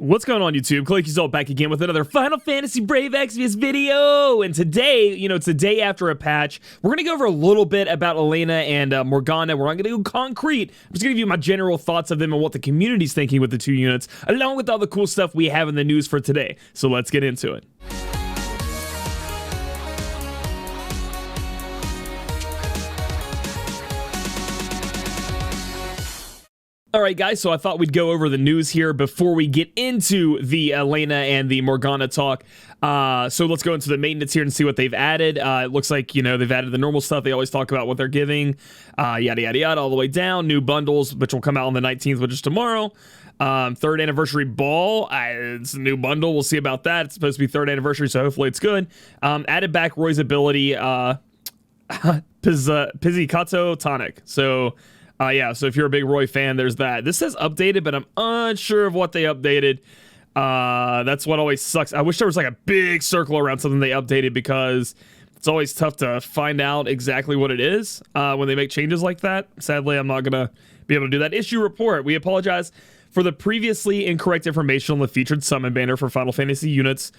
What's going on, YouTube? Claic Yuzolt back again with another Final Fantasy Brave Exvius video. And today, it's the day after a patch. We're going to go over a little bit about Elena and Morgana. We're not going to go concrete. I'm just going to give you my general thoughts of them and what the community's thinking with the two units, along with all the cool stuff we have in the news for today. So let's get into it. Alright guys, so I thought we'd go over the news here before we get into the Elena and the Morgana talk. So let's go into the maintenance here and see what they've added. It looks like, they've added the normal stuff. They always talk about what they're giving, yada, yada, yada, all the way down. New bundles, which will come out on the 19th, which is tomorrow. Third anniversary ball, it's a new bundle. We'll see about that. It's supposed to be third anniversary, so hopefully it's good. Added back Roy's ability, Pizzicato Tonic. So... yeah, so if you're a big Roy fan, there's that. This says updated, but I'm unsure of what they updated. That's what always sucks. I wish there was like a big circle around something they updated, because it's always tough to find out exactly what it is when they make changes like that. Sadly, I'm not going to be able to do that. Issue report. We apologize for the previously incorrect information on the featured summon banner for Final Fantasy units.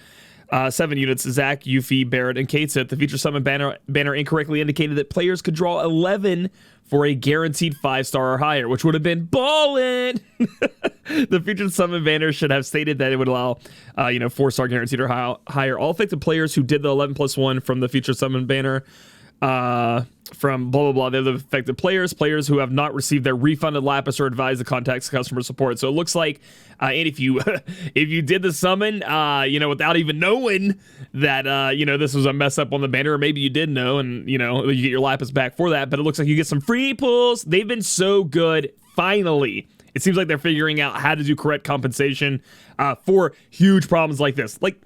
7 units, Zack, Yuffie, Barrett, and Kate. The feature summon banner incorrectly indicated that players could draw 11 for a guaranteed 5-star or higher, which would have been ballin'. The featured summon banner should have stated that it would allow, 4-star guaranteed or higher. All affected players who did the 11+1 from the featured summon banner, from blah, blah, blah. They're the affected players who have not received their refunded lapis or advised to contact customer support. So it looks like, and if you if you did the summon, without even knowing that, this was a mess up on the banner, or maybe you did know, and, you get your lapis back for that, but it looks like you get some free pulls. They've been so good, finally. It seems like they're figuring out how to do correct compensation for huge problems like this. Like,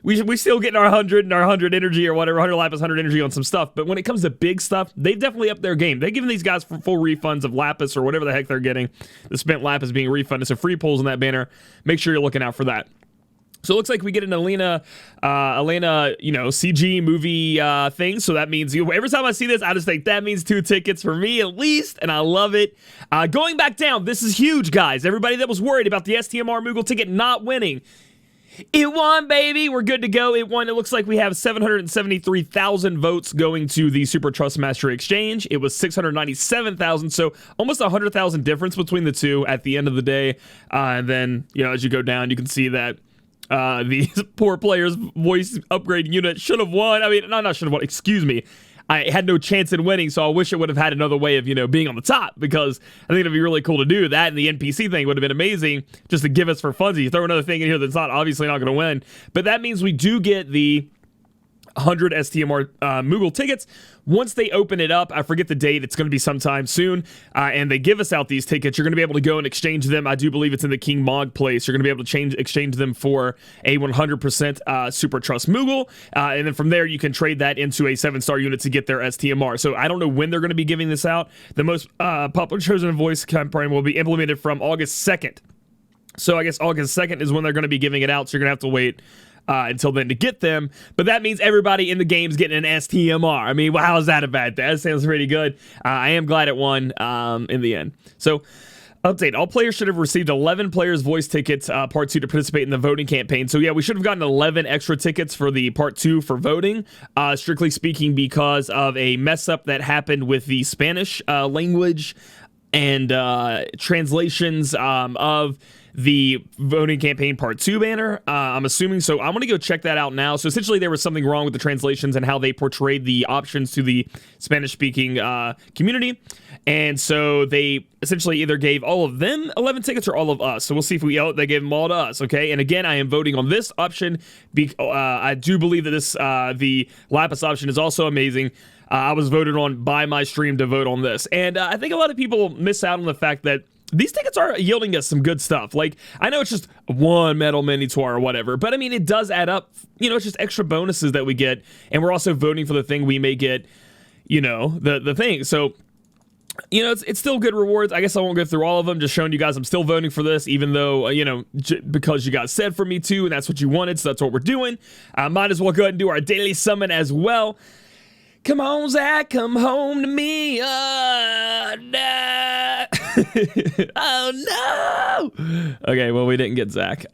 we still getting our 100 and our 100 energy or whatever, 100 lapis, 100 energy on some stuff. But when it comes to big stuff, they've definitely upped their game. They've given these guys full refunds of lapis or whatever the heck they're getting. The spent lapis being refunded. So free pulls in that banner. Make sure you're looking out for that. So it looks like we get an Elena, CG movie thing. So that means every time I see this, I just think that means 2 tickets for me at least, and I love it. Going back down, this is huge, guys. Everybody that was worried about the STMR Moogle ticket not winning, it won, baby. We're good to go. It won. It looks like we have 773,000 votes going to the Super Trust Mastery Exchange. It was 697,000, so almost 100,000 difference between the two at the end of the day. And then, as you go down, you can see that the poor player's voice upgrade unit should have won. I mean, not should have won. Excuse me. I had no chance in winning, so I wish it would have had another way of, being on the top, because I think it'd be really cool to do that, and the NPC thing would have been amazing just to give us for funsies. You throw another thing in here that's obviously not going to win, but that means we do get the 100 STMR Moogle tickets. Once they open it up, I forget the date, it's going to be sometime soon, and they give us out these tickets, you're going to be able to go and exchange them. I do believe it's in the King Mog place. You're going to be able to exchange them for a 100% Super Trust Moogle, and then from there you can trade that into a 7-star unit to get their STMR. So I don't know when they're going to be giving this out. The most popular chosen voice campaign will be implemented from August 2nd. So I guess August 2nd is when they're going to be giving it out, so you're going to have to wait until then to get them, but that means everybody in the game's getting an STMR. I mean, well, how is that a bad thing? That sounds pretty good. I am glad it won in the end. So, update. All players should have received 11 players' voice tickets, Part 2, to participate in the voting campaign. So, yeah, we should have gotten 11 extra tickets for the Part 2 for voting, strictly speaking, because of a mess-up that happened with the Spanish language and translations of the voting campaign Part 2 banner, I'm assuming. So I'm going to go check that out now. So essentially there was something wrong with the translations and how they portrayed the options to the Spanish-speaking community. And so they essentially either gave all of them 11 tickets or all of us. So we'll see if they gave them all to us, okay? And again, I am voting on this option. I do believe that this the lapis option is also amazing. I was voted on by my stream to vote on this. And I think a lot of people miss out on the fact that these tickets are yielding us some good stuff. Like, I know it's just one metal minotaur or whatever, but I mean, it does add up. It's just extra bonuses that we get, and we're also voting for the thing we may get, the thing. So, it's still good rewards. I guess I won't go through all of them, just showing you guys I'm still voting for this, even though, because you guys said for me to, and that's what you wanted, so that's what we're doing. Might as well go ahead and do our daily summon as well. Come on, Zach, come home to me. Nah. Oh no! Okay, well, we didn't get Zach.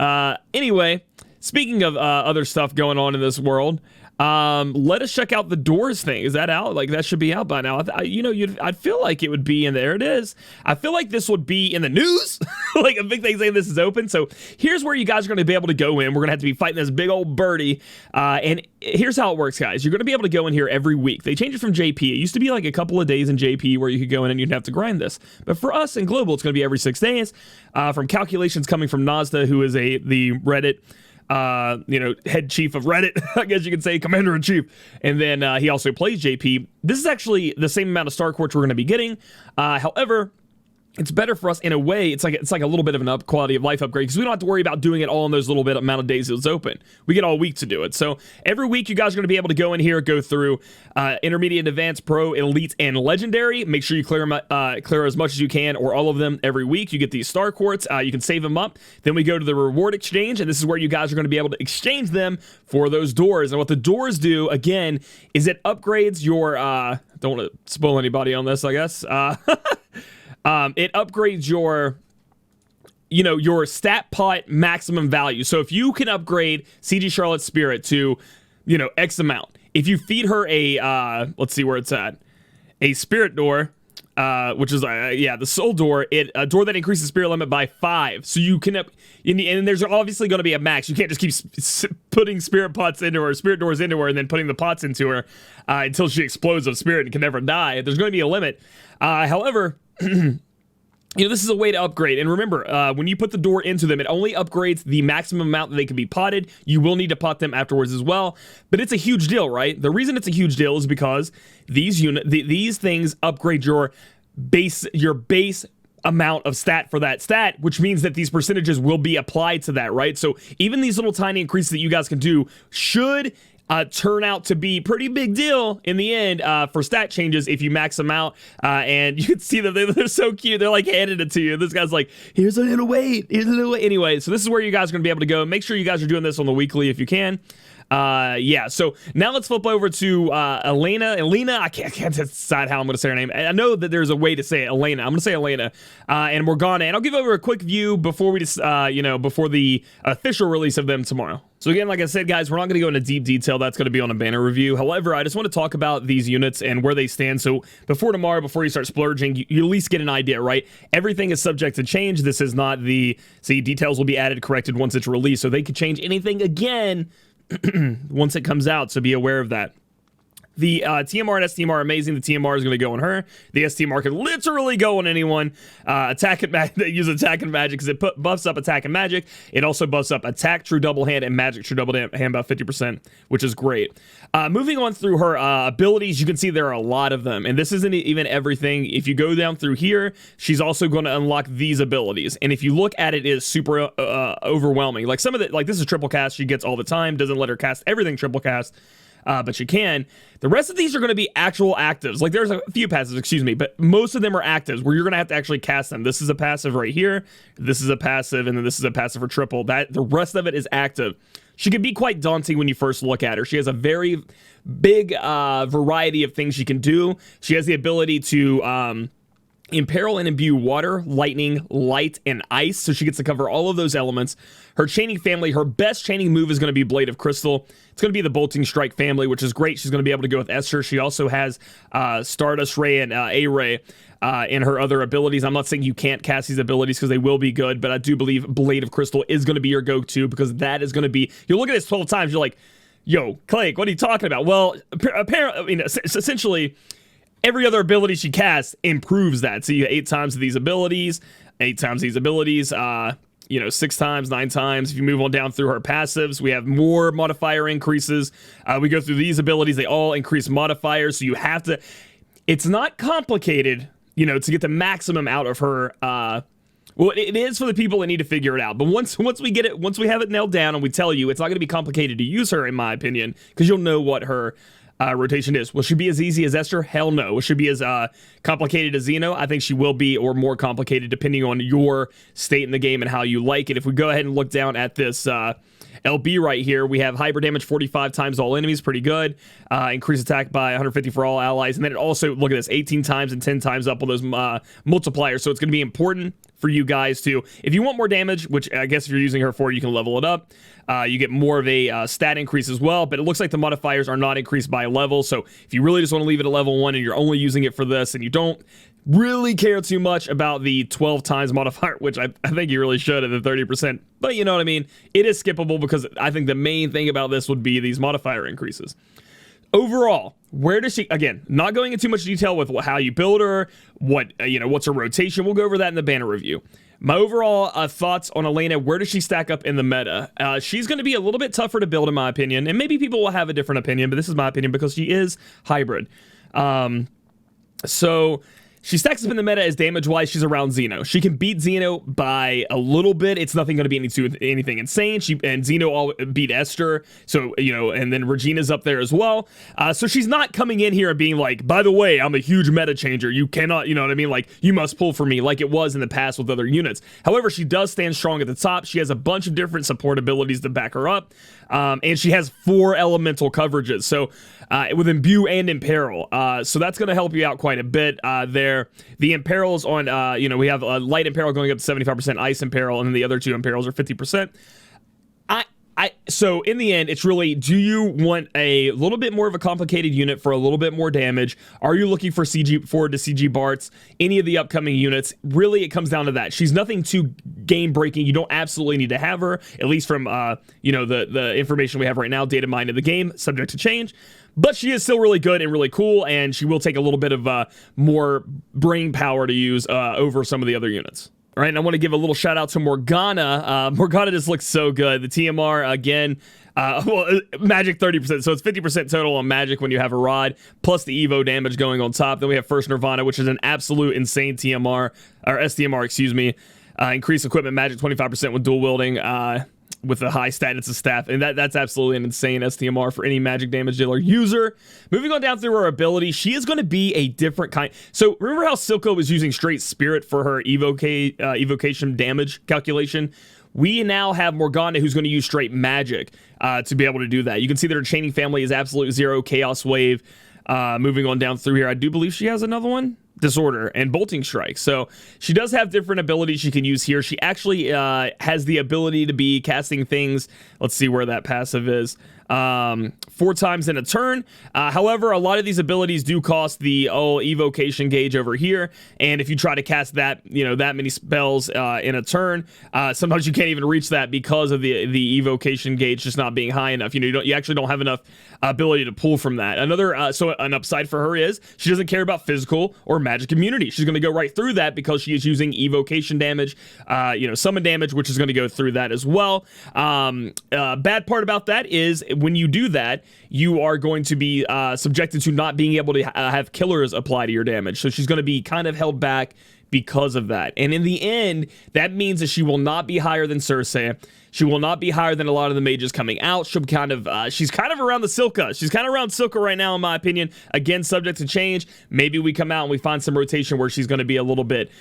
Anyway, speaking of other stuff going on in this world, let us check out the Doors thing. Is that out? Like, that should be out by now. I'd feel like it would be in there. It is. I feel like this would be in the news. Like a big thing saying this is open. So here's where you guys are going to be able to go in. We're going to have to be fighting this big old birdie. And here's how it works, guys. You're going to be able to go in here every week. They changed it from JP. It used to be like a couple of days in JP where you could go in and you'd have to grind this. But for us in Global, it's going to be every 6 days. From calculations coming from Nazda, who is the Reddit head chief of Reddit, I guess you could say, commander-in-chief. And then he also plays JP. This is actually the same amount of star quartz we're going to be getting. However, it's better for us in a way. It's like a little bit of an quality of life upgrade because we don't have to worry about doing it all in those little bit amount of days it's open. We get all week to do it. So every week you guys are going to be able to go in here, go through intermediate, advanced, pro, elite, and legendary. Make sure you clear as much as you can or all of them every week. You get these star quartz. You can save them up. Then we go to the reward exchange, and this is where you guys are going to be able to exchange them for those doors. And what the doors do, again, is it upgrades your... don't want to spoil anybody on this, I guess. It upgrades your stat pot maximum value. So if you can upgrade CG Charlotte's spirit to, X amount, if you feed her a, let's see where it's at, a spirit door, which is, the soul door, a door that increases spirit limit by 5. So you can, and there's obviously going to be a max. You can't just keep putting spirit pots into her, spirit doors into her, and then putting the pots into her until she explodes of spirit and can never die. There's going to be a limit. However, this is a way to upgrade. And remember, when you put the door into them, it only upgrades the maximum amount that they can be potted. You will need to pot them afterwards as well. But it's a huge deal, right? The reason it's a huge deal is because these things upgrade your base amount of stat for that stat, which means that these percentages will be applied to that, right? So even these little tiny increases that you guys can do should turn out to be pretty big deal in the end for stat changes if you max them out. And you can see that they're so cute. They're like handing it to you. This guy's like, here's a little weight. Here's a little weight. Anyway, so this is where you guys are going to be able to go. Make sure you guys are doing this on the weekly if you can. So now let's flip over to Elena, I can't decide how I'm going to say her name. I know that there's a way to say it, Elena. I'm going to say Elena, and Morgana, and I'll give over a quick view before we just, before the official release of them tomorrow. So again, like I said, guys, we're not going to go into deep detail. That's going to be on a banner review. However, I just want to talk about these units and where they stand. So before tomorrow, before you start splurging, you at least get an idea, right? Everything is subject to change. This is not details will be added, corrected once it's released. So they could change anything again once it comes out, so be aware of that. The TMR and STMR are amazing. The TMR is going to go on her. The STMR can literally go on anyone. They use attack and magic because it buffs up attack and magic. It also buffs up attack, true double hand, and magic, true double hand by 50%, which is great. Moving on through her abilities, you can see there are a lot of them, and this isn't even everything. If you go down through here, she's also going to unlock these abilities, and if you look at it, it is super overwhelming. Like some of the, like this is triple cast she gets all the time. Doesn't let her cast everything triple cast. But you can. The rest of these are going to be actual actives. Like there's a few passives, but most of them are actives where you're going to have to actually cast them. This is a passive right here. This is a passive, and then this is a passive for triple. The rest of it is active. She can be quite daunting when you first look at her. She has a very big variety of things she can do. She has the ability to imperil and imbue water, lightning, light, and ice, so she gets to cover all of those elements. Her chaining family, her best chaining move is going to be Blade of Crystal. It's going to be the Bolting Strike family, which is great. She's going to be able to go with Esther. She also has Stardust Ray and A-Ray in her other abilities. I'm not saying you can't cast these abilities because they will be good, but I do believe Blade of Crystal is going to be your go-to because that is going to be... You'll look at this 12 times, you're like, yo, Claic, what are you talking about? Well, apparently, essentially... Every other ability she casts improves that. So you get 8 times these abilities, 6 times, 9 times. If you move on down through her passives, we have more modifier increases. We go through these abilities. They all increase modifiers. So you have to... It's not complicated, to get the maximum out of her... Well, it is for the people that need to figure it out. But once we get it, once we have it nailed down and we tell you, it's not going to be complicated to use her, in my opinion, because you'll know what her... rotation is. Will she be as easy as Esther? Hell no. Will she be as complicated as Xeno? I think she will be, or more complicated, depending on your state in the game and how you like it. If we go ahead and look down at this LB right here, we have hyper damage 45 times all enemies, pretty good. Increase attack by 150 for all allies. And then it also, look at this, 18 times and 10 times up on those multipliers. So it's going to be important for you guys to, if you want more damage, which I guess if you're using her for, you can level it up. You get more of a stat increase as well, but it looks like the modifiers are not increased by level. So if you really just want to leave it at level 1 and you're only using it for this and you don't really care too much about the 12 times modifier, which I think you really should at the 30%, but you know what I mean? It is skippable because I think the main thing about this would be these modifier increases. Overall, where does she, again, not going into too much detail with how you build her, what, what's her rotation, we'll go over that in the banner review. My overall thoughts on Elena, where does she stack up in the meta? She's going to be a little bit tougher to build in my opinion, and maybe people will have a different opinion, but this is my opinion because she is hybrid. So she stacks up in the meta as damage-wise. She's around Xeno. She can beat Xeno by a little bit. It's nothing going to be anything insane. And Xeno all beat Esther. So, and then Regina's up there as well. So she's not coming in here and being like, by the way, I'm a huge meta changer. You cannot, you know what I mean? Like, you must pull for me like it was in the past with other units. However, she does stand strong at the top. She has a bunch of different support abilities to back her up. And she has 4 elemental coverages. So, with Imbue and Imperil. So that's going to help you out quite a bit there. The Imperils on, we have a light Imperil going up to 75%, ice Imperil, and then the other 2 Imperils are 50%. So in the end, it's really, do you want a little bit more of a complicated unit for a little bit more damage? Are you looking for forward to CG Barts? Any of the upcoming units? Really, it comes down to that. She's nothing too game breaking. You don't absolutely need to have her, at least from, the information we have right now, data mined in the game, subject to change. But she is still really good and really cool, and she will take a little bit of more brain power to use over some of the other units. All right, and I want to give a little shout out to Morgana. Morgana just looks so good. The TMR, again, magic 30%. So it's 50% total on magic when you have a rod, plus the Evo damage going on top. Then we have First Nirvana, which is an absolute insane TMR, or STMR, excuse me. Increased equipment magic 25% with dual wielding. With a high stat, it's a staff, and that's absolutely an insane STMR for any magic damage dealer user. Moving on down through her ability, she is going to be a different kind. So remember how Silco was using straight spirit for her evocation damage calculation? We now have Morgana who's going to use straight magic to be able to do that. You can see that her chaining family is absolute 0, chaos wave. Moving on down through here, I do believe she has another one. Disorder and bolting strike. So she does have different abilities she can use here. She actually has the ability to be casting things. Let's see where that passive is. 4 times in a turn. However, a lot of these abilities do cost the evocation gauge over here, and if you try to cast that that many spells in a turn, sometimes you can't even reach that because of the evocation gauge just not being high enough. You actually don't have enough ability to pull from that. Another so an upside for her is she doesn't care about physical or magic immunity. She's going to go right through that because she is using evocation damage, summon damage, which is going to go through that as well. Bad part about that is when you do that, you are going to be subjected to not being able to have killers apply to your damage. So she's going to be kind of held back because of that. And in the end, that means that she will not be higher than Cersei. She will not be higher than a lot of the mages coming out. She'll kind of, she's kind of around the Silka. She's kind of around Silka right now, in my opinion. Again, subject to change. Maybe we come out and we find some rotation where she's going to be a little bit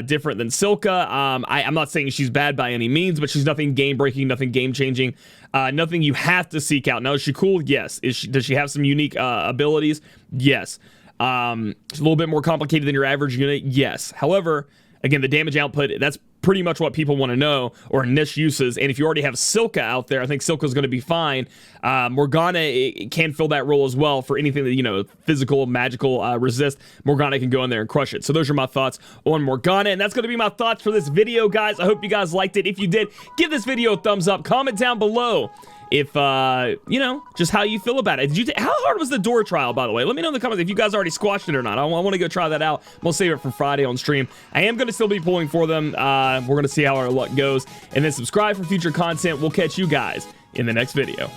different than Silka. I'm not saying she's bad by any means, but she's nothing game-breaking, nothing game-changing, nothing you have to seek out. Now, is she cool? Yes. Does she have some unique abilities? Yes. She's a little bit more complicated than your average unit. Yes. However, again, the damage output, that's pretty much what people want to know, or niche uses. And if you already have Silka out there, I think Silka's going to be fine. Morgana can fill that role as well for anything that, physical, magical, resist. Morgana can go in there and crush it. So those are my thoughts on Morgana, and that's going to be my thoughts for this video, guys. I hope you guys liked it. If you did, give this video a thumbs up. Comment down below if, just how you feel about it. How hard was the door trial, by the way? Let me know in the comments if you guys already squashed it or not. I want to go try that out. I'm going to save it for Friday on stream. I am going to still be pulling for them. We're going to see how our luck goes. And then subscribe for future content. We'll catch you guys in the next video.